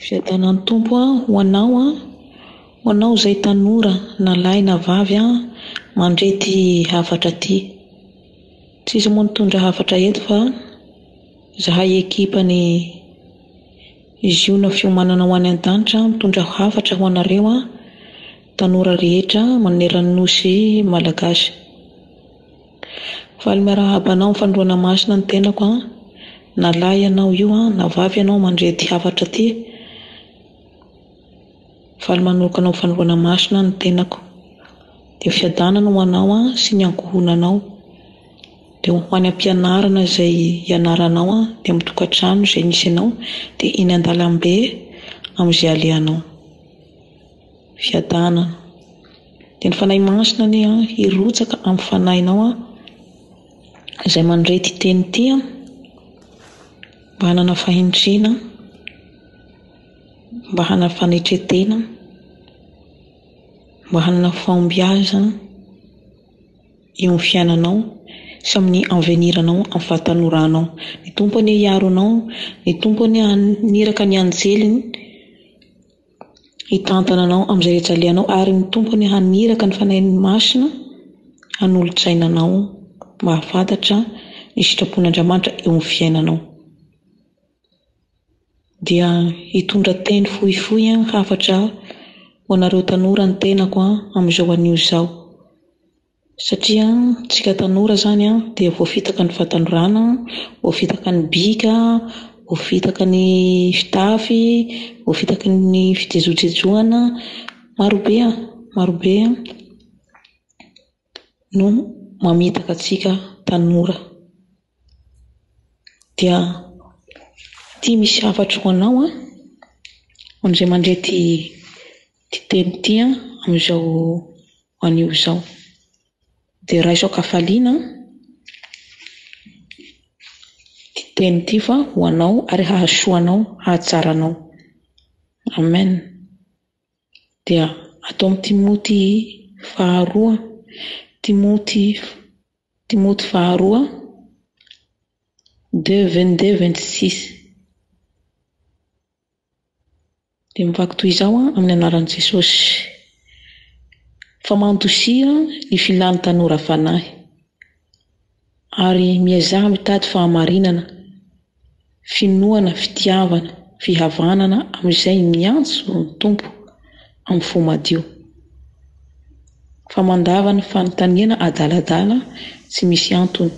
Fiadanan'ny tompo ho anao izay tanora na lahy na vavy mandrety hafatra ty. Tsisy moa mitondra hafatra eto fa zahay ekipany izy io na fiomanana ho any an-danitra mitondra hafatra ho anareo tanora rehetra maneran'ny nosy malagasy. Faly miarahaba anao amin'ny fandroana masina ny tenako na lahy ianao io na vavy ianao mandrety hafatra ty. Faly manoloka anao fandroana masina ny tenako. Dia fiadanana ho anao sy ny ankohonanao. Dia ho any am-pianarana izay ianaranao dia mitokantrano izay nisy ianao dia eny an-dalambe amin'izay alehanao. Fiadanana. Dia ny fanahy masina hirotsaka amin'ny fanahinao izay mandrety teny ty mba hanana fahindrina, mba hanana fanetretena, mba hanana fahombiazana eo amin'ny fiainanao sy amin'ny aveniranao amin'ny fahatanoranao. Ny tompony hiaro anao, ny tompony haniraka ny anjeliny hitantana anao amin'izay rehetra alehanao, ary ny tompony haniraka ny fanahy masina hanolotsaina anao mba hafantatra ny sitrapon'Andriamanitra eo amin'ny fiainanao. Dia hitondra teny fohifohy hafatra ho anareo tanora ny tenako amin'izao anio izao. Satria tsika tanora zany dia voafitaka ny fahatanorana, voafitaka ny bika, voafitaka ny fitafy, voafitaka ny fijejojejoana, marobe no mamitaka antsika tanora. Dia tia misy hafatra ho anao amin'izay mandrety teny ty amin'izao anio izao. Dia raisao kafaliana teny ty fa ho anao ary hahasoanao, hahatsaranao. Amen. Dia atao amin'ny Timoty faharoa 2:22-26. Dia mivaky toy izao amin'ny anaran'i Jesosy. Fa mandosira ny filan'ny tanora fanahy ary miazaha mitady fahamarinana, finoana, fitiavana, fihavanana amin'izay miantso ny tompo amin'ny fo madio. Fa mandava ny fanontaniana adaladala tsy misy antony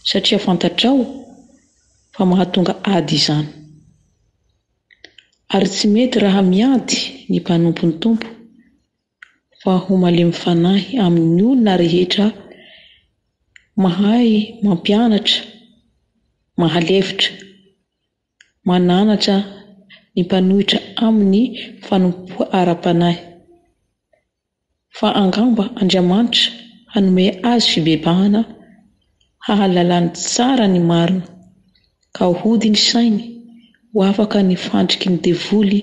satria fantatrao fa mahatonga ady izany. Ary tsy mety raha miady ny mpanompo ny tompo fa ho malemy fanahy amin'ny olona rehetra mahay mampianatra, mahalevitra, mananatra ny mpanohitra amin'ny fanompo ara-panahy. Fa angamba Andriamanitra hanome azy fibebahana, hahalalany tsara ny marina, ka hody ny sainy ho afaka ny fandriky ny devoly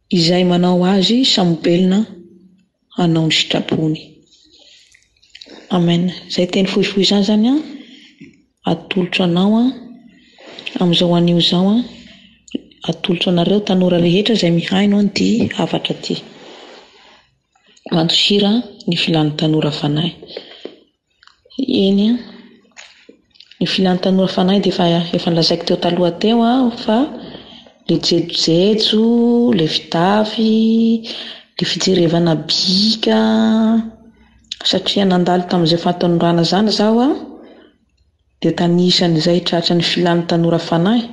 izay manao azy samobelona hanao ny sitrapony. Amen. Izay teny fohifohy zany atolotro anao amin'izao anio izao atolotro anareo tanora rehetra izay mihaino an'ity hafatra ty. Mandosira ny filan'ny tanora fanahy. Eny ny filan'ny tanora fanahy dia efa nolazaiko teo taloha teo fa le jejojejo, le fitafy, le fijerevana bika, satria nandalo tamin'izay fahatanorana zany zaho dia tanisan'izay tratra ny filan'ny tanora fanahy.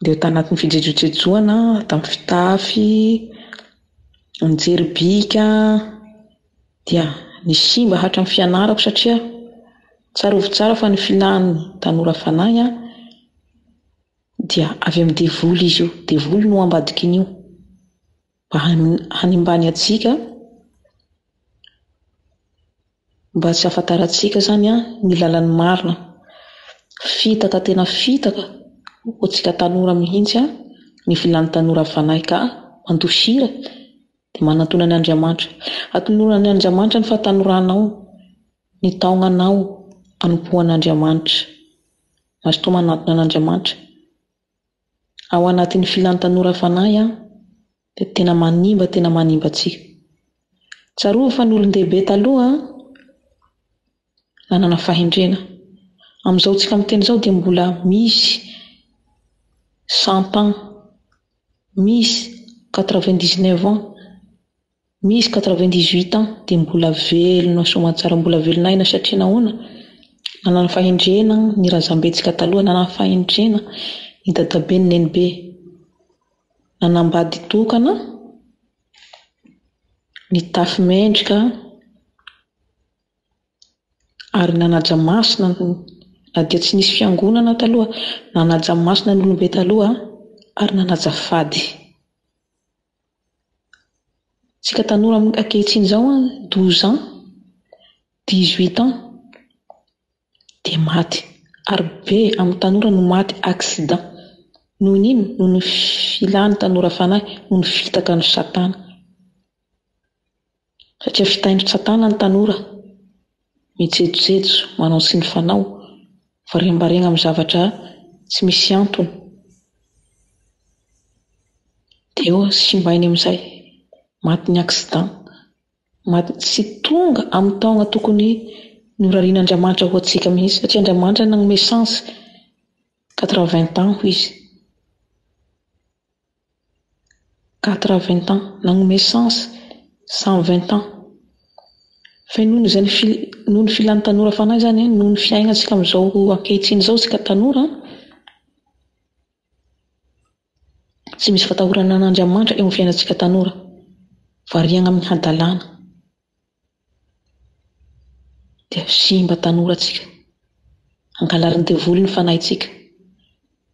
Dia tanatin'ny fijejojejoana, tamin'ny fitafy, mijery bika, dia ny simba hatramin'ny fianarako satria tsarovy tsara fa ny filan'ny tanora fanahy dia avy amin'ny devoly izy io. Devoly no ambadiky an'io mba hanimbany atsika, mba tsy hafantarantsika zany ny lalan'ny marina. Fitaka tena fitaka ho tsika tanora mihitsy ny filan'ny tanora fanahy, ka mandosira dia manantona ny Andriamanitra. Atonona ny Andriamanitra ny fahatanoranao, ny taonanao hanompohan'Andriamanitra. Mazotoa manantona an'Andriamanitra. ao anatin'ny filan'ny tanora fanahy dia tena manimba tsika. Tsaroa fa ny olon-dehibe taloha nanana fahendrena. Amin'izao tsika miteny izao dia mbola misy 100 ans, misy 99 ans, misy 98 ans dia mbola velona soamantsara, mbola velona aina satria nahoana? Nanana fahendrena ny razambentsika taloha, nanana fahendrena ny dadabe ny nenibe, nanambady tokana, nitafy mendrika ary nanaja masina, na dia tsy nisy fiangonana taloha, nanaja masina ny olombe taloha ary nanaja fady. Tsika tanora ankehitriny izao 12 ans, 18 ans dia maty, ary be amin'ny tanora no maty accident. Noho ny inona? Noho ny filàny tanora fanahy, noho ny fitaka ny satana. Satria fitahin'ny satana ny tanora, mijejojejo, manao sy ny fanao, variambarena amin'ny zavatra tsy misy antony. Dia eo simbainy amin'izay, maty ny accident, maty tsy tonga amin'ny taona tokony norarian'Andriamanitra ho antsika mihitsy, satria Andriamanitra nanome chance 80 ans ho izy. 80 ans, nanome chance 120 ans. Fa noho ny filan'ny tanora fanahy zany, noho ny fiainantsika amin'izao ankehitriny izao tsika tanora, tsy misy fatahorana an'Andriamanitra eo amin'ny fiainantsika tanora, variana amin'ny hadalana. Dia simba tanora tsika, angalarin'ny devoly ny fanahintsika.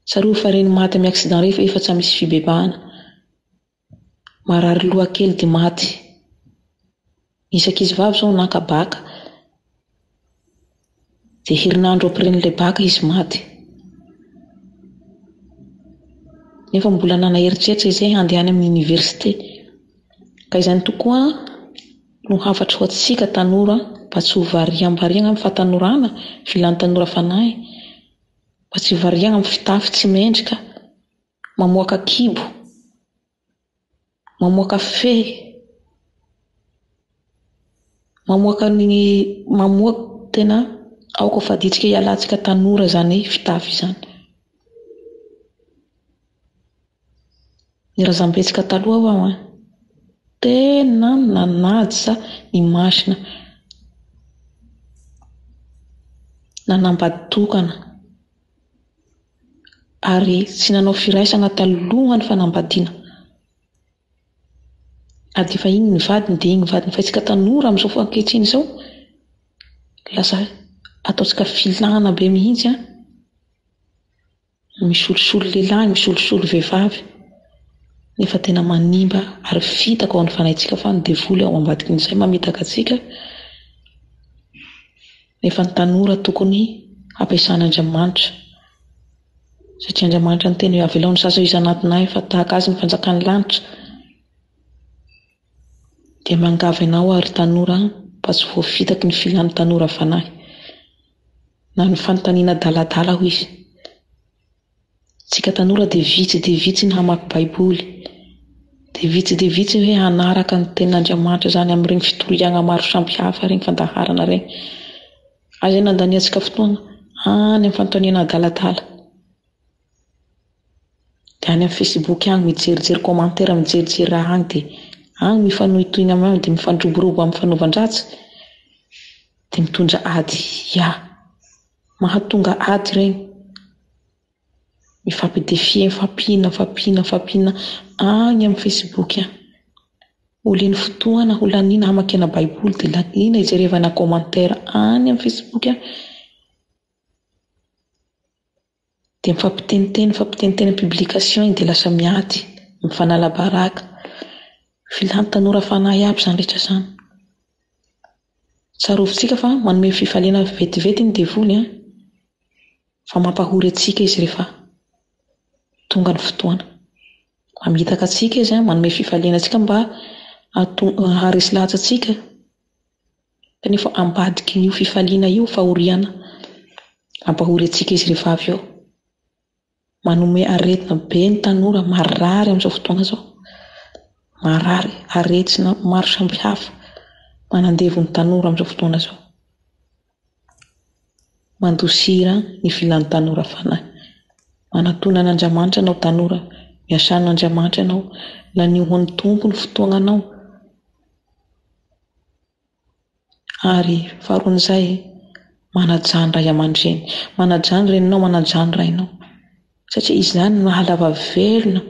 Tsaroa fa reny maty amin'ny accident rehefa efa tsy misy fibebahana, marary loha kely dia maty. Isan-kizy vavy izao nakabaka, dia herinandro ampiren'ilay baka izy maty. Nefa mbola nanaeritreritra izay handehany amin'ny université. Ka izany tokoa no hafatra ho antsika tanora, mba tsy ho variam-bariana amin'ny fahatanorana, filan'ny tanora fanahy, mba tsy variana amin'ny fitafy tsy mendrika, mamoaka kibo, mamoaka fe, mamoaka tena aoka faditsika hialantsika tanora zany fitafy izany. Ny razambetsika taloha ao tena nanaja ny masina, nanambady tokana, ary tsy nanao firaisana taloha ny fanambadiana. Ady fa iny ny vadiny dia iny ny vadiny, fa itsika tanora amin'izao ankehitriny izao lasa ataontsika filàna be mihitsy, misolosolo lehilahy, misolosolo vehivavy. Nefa tena manimba ary fitaka ao amin'ny fanahintsika fa ny devoly ao ambadiky izay mamitaka atsika. Nefa ny tanora tokony ampiasan'Andriamanitra, satria Andriamanitra ny teny hoe avelao ny sasa izy anatinay fa tahaka azy ny fanjakany lanitra. Dia mangava ianao ary tanora mba tsy voafitaky ny filan'ny tanora fanahy, na ny fanontaniana adaladala ho izy. Tsika tanora dia vitsy ny hamaky baiboly, dia vitsy hoe hanaraka ny tenin'Andriamanitra zany amin'ireny fitoriana maro samihafa, ireny fandaharana ireny. Azy nandaniantsika fotoana any amin'ny fanontaniana adaladala, dia any amin'ny Facebook any mijerijery commentaire, mijerijery raha any, dia any mifanohitohina amin'ny dia mifandroborobo amin'ny fanaovan-dratsy, dia mitondra ady. Mahatonga ady ireny, mifampidefie, mifampiana any amin'ny Facebook any. Oleny fotoana ho laniana hamakiana baiboly, dia laniana ijerevana commentaire any amin'ny Facebook any. Dia mifampiteniteny publication dia lasa miady, mifanala baraka. Filan'ny tanora fanahy aby izany rehetra izany. Tsarovintsika fa manome fifaliana vetivety ny devoly, fa mampahory atsika izy rehefa tonga ny fotoana. Mamitaka atsika izy, manome fifaliana atsika mba haharesy lahatra atsika, kanefa ambadiky io fifaliana io fahoriana, hampahory atsika izy rehefa avy eo. manome aretina be ny tanora marary amin'izao fotoana izao. Marary aretina maro samihafa manandevo ny tanora amin'izao fotoana izao. Mandosira ny filan'ny tanora fanahy. Manatona an'Andriamanitra anao tanora, miasan'Andriamanitra anao, laniohan'ny tompo ny fotoananao. Ary faharoan'izay manajany ray aman-dreny, manajany reninao, manajany rainao, satria izany mahalava velona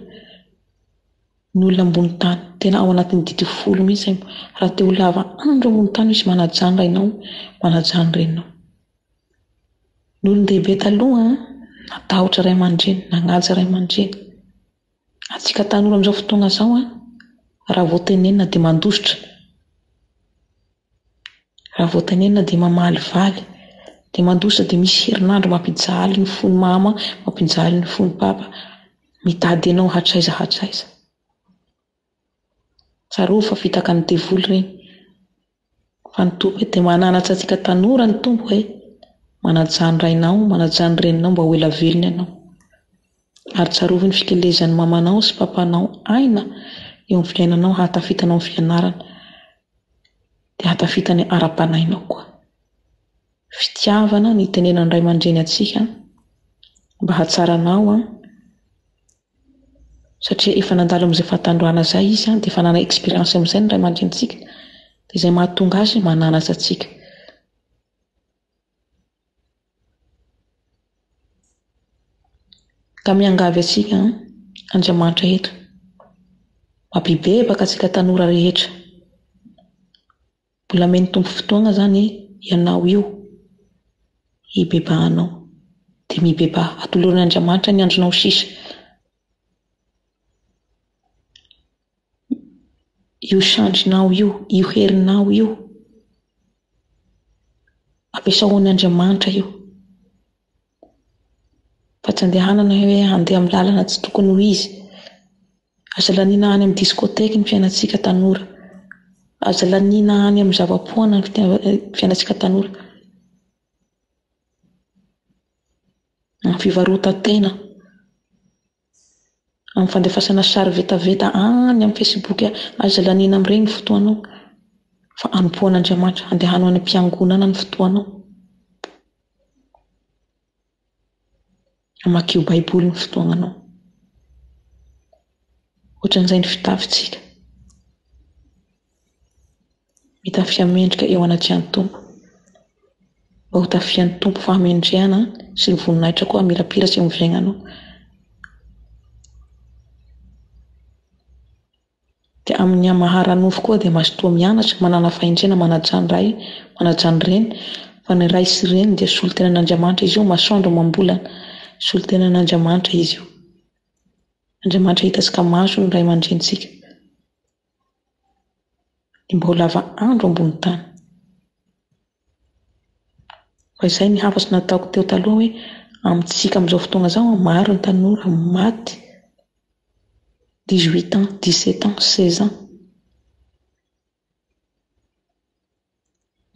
ny olona ambony tany. Tena ao anatin'ny didy folo mihitsy raha te ho lava andro ambony tany izy manajany rainao, manajany reninao. Ny olon-dehibe taloha natahotra ray aman-dreny, nagnaja ray aman-dreny. Antsika tanora amin'izao fotoana izao raha vao tenenina dia mandositra, raha vao tenenina dia mamaly valy, dia mandositra dia misy herinandro mampijaly ny fony mama, mampijaly ny fony papa, mitady ianao hatraiza. Tsaro fa fitaka ny devoly reny. Fa ny tompo dia mananatra antsika tanora ny tompo manajany rainao, manajany reninao mba ho ela velona ianao. Ary tsarovy ny fikelezan'ny mamanao sy papanao aina eo amin'ny fiainanao, hatafitanao amin'ny fianarana, dia hatafitany ara-panahinao koa. Fitiavana ny tenenan'ny ray aman-dreny antsika mba hatsaranao satria efa nandalo amin'izay fahatandroana izay izy dia efa nana expérience amin'izay ny ray aman-drenitsika, dia izay mahatonga azy mananatra antsika. Ka miangavy atsika Andriamanitra eto, mampibebaka atsika tanora rehetra. Mbola meny tompo fotoana zany ianao io hibebahanao, dia mibeba atoloran'ny Andriamanitra ny andronao sisa. Io sandrinao io, io herinao io, ampiasaon'ny Andriamanitra io. Fa tsy andehanana hoe andeha amin'ny lalana tsy tokony ho izy. Aza laniana any amin'ny diskoteka ny fiainantsika tanora. Aza laniana any amin'ny zavapoana ny fiainantsika tanora. Amin'ny fivarotan-tena, amin'ny fandefasana sary vetaveta any amin'ny Facebook, aza laniana amin'ireny ny fotoanao. Fa anompoan'Andriamanitra, andehanao any am-piangonana ny fotoanao. Amakio baiboly ny fotoananao. Ohatran'izay ny fitafintsika. Mitafy amendrika eo anatrehany tompo. Mba ho tafian'ny tompo fahamendrehana sy ny voninahitra koa mirapira sy amin'ny fiainanao. Dia amin'ny amaharanofo koa dia mazotoa mianatra, manana fahendrena, manajany ray, manajany reny. Fa ny ray sy reny dia solon-tenan'Andriamanitra izy io, masoandro mambolana. Solon-tenan'Andriamanitra izy io. Andriamanitra hitantsika maso ny ray aman-drenitsika. Mba ho lava andro ambony tany. Fa izay ny hafatra nataoko teo taloha hoe amintsika amin'izao fotoana izao maro ny tanora maty 18 ans, 17 ans, 16 ans.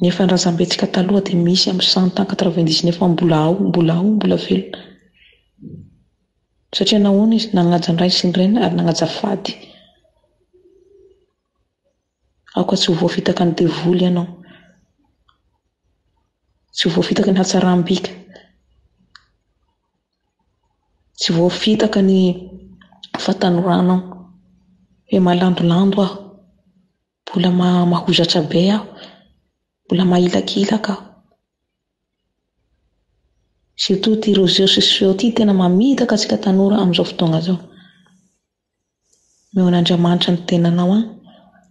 Nefa ny razambetsika taloha dia misy amin'ny 100 ans, 99 mbola velona. Satria nahoana izy nagnaja ny ray sy ny reny ary nagnaja fady. Aoka tsy ho voafitaka ny devoly ianao. Tsy ho voafitaka ny hatsaram-bika. Tsy voafitaka ny fatanoranao. Hoe malandolando aho, mbola mahozatra be aho, mbola mahilakilaka aho. Surtout ty réseaux sociaux ty tena mamitaka antsika tanora amin'izao fotoana izao. Meon'Andriamanitra ny tenanao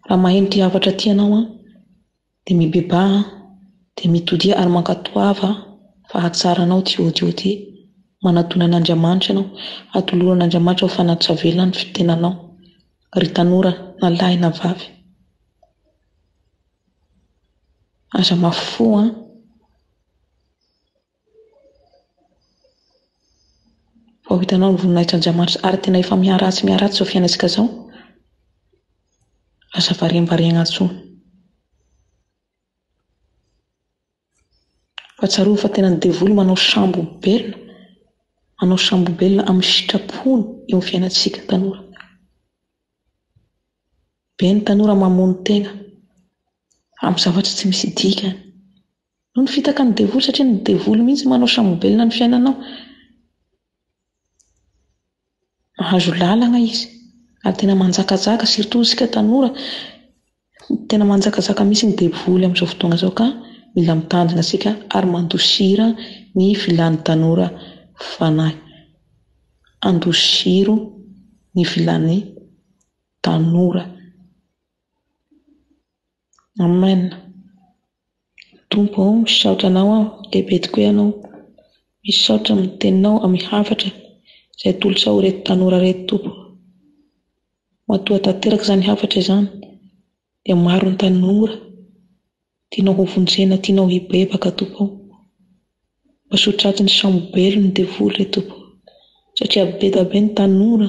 raha maheno ty havatra ty ianao dia mibeba dia mitodia ary mankatoava fa hatsaranao ty audio ty. Manatona an'Andriamanitra ianao, atoloran'Andriamanitra ho fanatitra velona ny fitenanao. Ry tanora na lahy na vavy. Aza mafo fa ho hitanao ny voninahitran'Andriamanitra ary tena efa miharatsy izao fiainantsika izao. Aza variam-bariana intsony. Fa tsarova fa tena ny devoly manao sambo belona Manao sambobelona amin'ny sitrapony eo amin'ny fiainantsika tanora. Be ny tanora mamono tegna amin'ny zavatra tsy misy dikany. Noho ny fitaka ny devoly satria ny devoly mihitsy manao sambobelona ny fiainanao. Mahazo lalana izy ary tena manjakajaka surtout isika tanora tena manjakajaka mihitsy ny devoly amin'izao fotoana izao ka mila mitandrina isika ary mandosira ny filan'ny tanora fanahy. Andosiro ny filan'ny tanora. Amen. Tompo misaotra anao lehibe tokoa ianao. Misaotra amin'ny teninao amin'ny hafatra izay tolotra ho reto tanora reto Tompo. Matoa tanteraka izany hafatra izany dia maro ny tanora tianao ho vonjena, tianao hibebaka Tompo. Mba sotraty ny sambobelona ny devoly reto Tompo. Satria be dia be ny tanora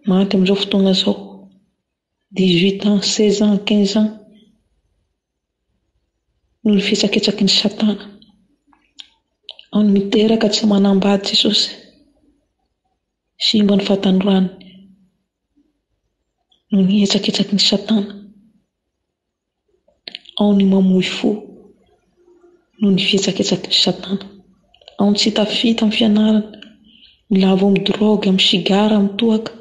maty amin'izao fotoana izao. 18 ans, 16 ans, 15 ans. Noho ny fihetsaketraky ny Satana. Ao ny miteraka tsy manambady Jesosy. Simba ny fahatanorany. Noho ny hetsaketraky ny Satana. Ao ny mamoy fo. Noho ny fihetsaketraky ny Satana. Ao ny tsy tafita amin'ny fianarana. Milavo amin'ny drogue, amin'ny sigara, amin'ny toaka.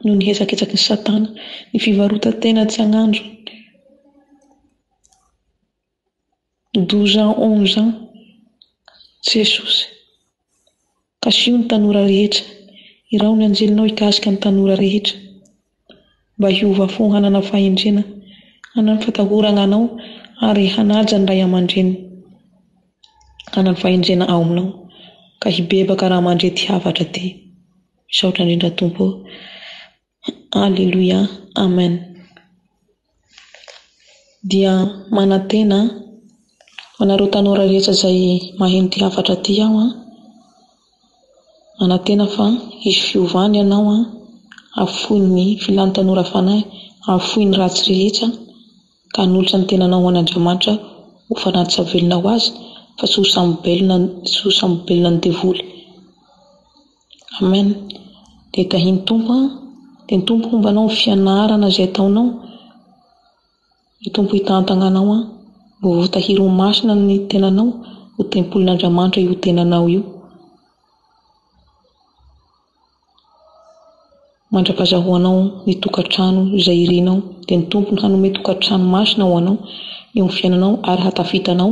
Noho ny hetsaketraky ny Satana. Ny fivarotan-tena tsy hagnandro. 12 ans, 11 ans. Jesosy. Kasio ny tanora rehetra. Irao ny anjelinao hikasika ny tanora rehetra. Mba hiova fo hanana fahendrena, hanana fatahorana anao ary hanaja ny ray aman-dreny. Hanana fahendrena ao aminao. Ka hibebaka raha mandrety hafatra ty. Misaotra indrindra Tompo. Alleluia. Amen. Dia manantena anareo tanora rehetra izay maheno ty hafatra ty aho manantena fa hisy fiovany ianao afoy ny filan'ny tanora fanahy, afoy ny ratsy rehetra ka hanolotra ny tenanao ho an'Andriamanitra ho fanaty savelona ho azy fa tsy ho sambobelona ny devoly. Amen. Dia tahiny Tompo dia ny Tompo hombanao ny fianarana izay ataonao. Ny Tompo hitantana anao mbo voatahiry ho masina ny tenanao ho tempolin'Andriamanitra io tenanao io. Mandrapahazahoanao ny tokantrano izay irinao dia ny Tompo ny hanome tokantrano masina ho anao eo amin'ny fiainanao ary hatafitanao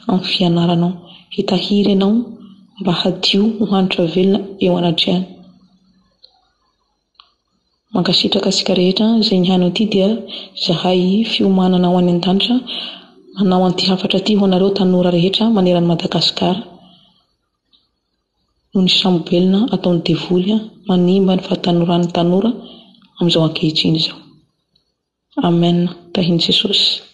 amin'ny fianaranao. Hitahiry ianao mba hadio ho hanitra velona eo anatrehany. Mankasitraka asika rehetra izay nihaino ity dia zahay fiomanana ho any an-danitra manao an'ity hafatra ity ho anareo tanora rehetra maneran'i Madagasikara. Noho ny sambobelona ataon'ny devoly manimba ny fahatanoran'ny tanora amin'izao ankehitriny izao. Amen. Tahiny Jesosy.